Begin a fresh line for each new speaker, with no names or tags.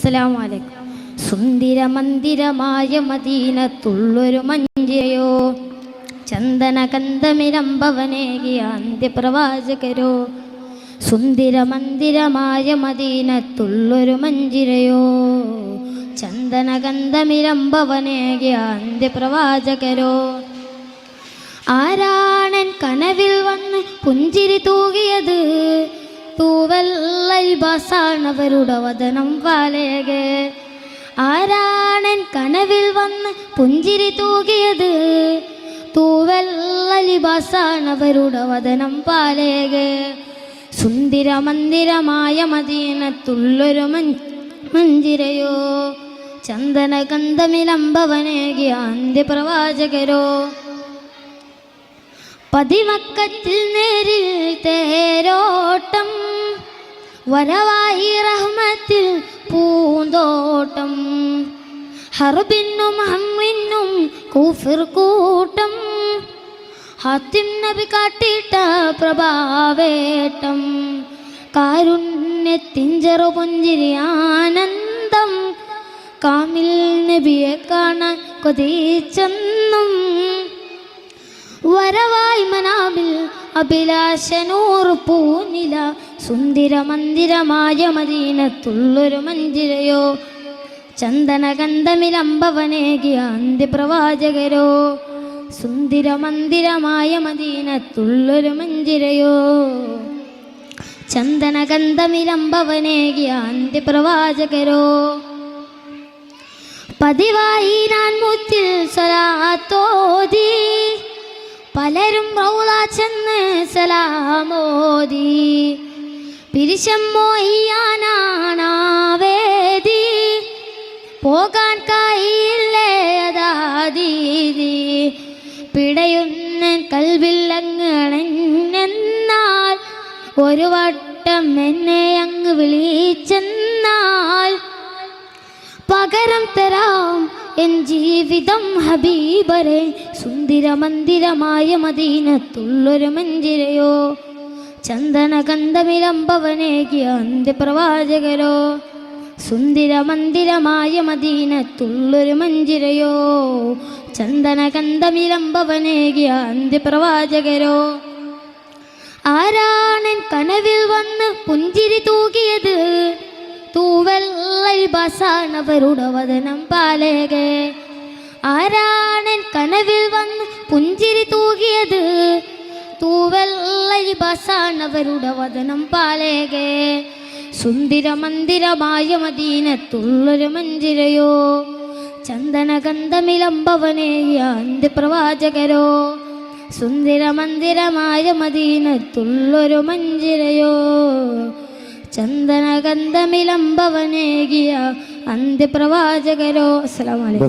അസ്സലാമു അലൈക്കും. സുന്ദര മന്ദിരമായ മദീനത്തുള്ളൊരു മഞ്ചയോ, ചന്ദന കന്ധമിരമ്പവനേകിയ അന്ത്യപ്രവാചകരോ. സുന്ദര മന്ദിരമായ മദീനത്തുള്ളൊരു മഞ്ചിരയോ, ചന്ദന കന്ധമിരമ്പവനേകിയ അന്ത്യപ്രവാചകരോ. ആരാണൻ കനവിൽ വന്ന് പുഞ്ചിരി തൂകിയത്, തൂവല്ലൽബാസാണവരുടെ വദനം പാലേകെ. ആരാണൻ കനവിൽ വന്ന് പുഞ്ചിരി തൂകിയത്, തൂവല്ലൽബാസാണവരുടെ വദനം പാലേകെ. സുന്ദര മന്ദിരമായ മദീനത്തുള്ളൊരു മഞ്ചിരയോ, ചന്ദന ഗന്ധമിലമ്പവനേകിയ അന്ത്യപ്രവാചകരോ. പതിമക്കത്തിൽ നേരിൽ തേരോട്ടം, വരവായി റഹ്മത്തിൽ പൂന്തോട്ടം. ഹർബിനും ഹമ്മിനും കൂഫിർ കൂട്ടം, ഹാത്തിം നബി കാട്ടിട്ട പ്രഭാവേട്ടം. കാരുണ്യത്തിൻ ചെറുപുഞ്ചിരി ആനന്ദം, കാമിൽ നബിയെ കാണാൻ കൊതിച്ചെന്നും. വരവായി മനാബിൽ അഭിലാഷനൂർ പൂനില, സുന്ദര മന്ദിരമായ മദീനത്തുള്ളൊരു മഞ്ചിരയോ, ചന്ദന ഗന്ധമിലമ്പവനേകിയ അന്ത്യപ്രവാചകരോ. സുന്ദര മന്ദിരമായ മദീനത്തുള്ളൊരു മഞ്ചിരയോ, ചന്ദന ഗന്ധമിലമ്പവനേകിയ അന്ത്യപ്രവാചകരോ. പതിവായി ഞാൻ മുത്തിൽ സ്വലാത്തോതി, പലരും റൗള ചെന്ന് സലാമോദി. പിരിശം മോഹിയാനാവേദി, പോകാൻ കായില്ലേ അതാദീതി. പിടയുന്ന കൽവിൽ അങ്ങണെന്നാൽ, ഒരു വട്ടം എന്നെ അങ്ങ് വിളിച്ചെന്നാൽ, പകരം തരാം എൻ ജീവിതം ഹബീബരെ. സുന്ദര മന്ദിരമായ മദീനത്തുള്ളൊരു മഞ്ചിരയോ, ചന്ദന ഗന്ധമിലമ്പവനേകിയ അന്ത്യപ്രവാചകരോ. സുന്ദര മന്ദിരമായ മദീനത്തുള്ളൊരു മഞ്ചിരയോ, ചന്ദന ഗന്ധമിലമ്പവനേകിയ അന്ത്യപ്രവാചകരോ. ആരാണൻ കനവിൽ വന്ന് പുഞ്ചിരി തൂകിയത്, തൂവല്ലൽബാസാണവരുടെ വദനം പാലേകെ. ആരാണൻ കനവിൽ വന്ന് പുഞ്ചിരി തൂകിയത്, തൂവല്ലൽബാസാണവരുടെ വദനം പാലേകെ. സുന്ദര മന്ദിരമായ മദീനത്തുള്ളൊരു മഞ്ചിരയോ, ചന്ദന ഗന്ധമിലമ്പവനേകിയ അന്ത്യപ്രവാചകരോ. സുന്ദര മന്ദിരമായ മദീനത്തുള്ളൊരു മഞ്ചിരയോ, ചന്ദന ഗന്ധമിലമ്പവനേകിയ അന്ത്യപ്രവാചകരോ. അസ്സലാമു അലൈക്കും.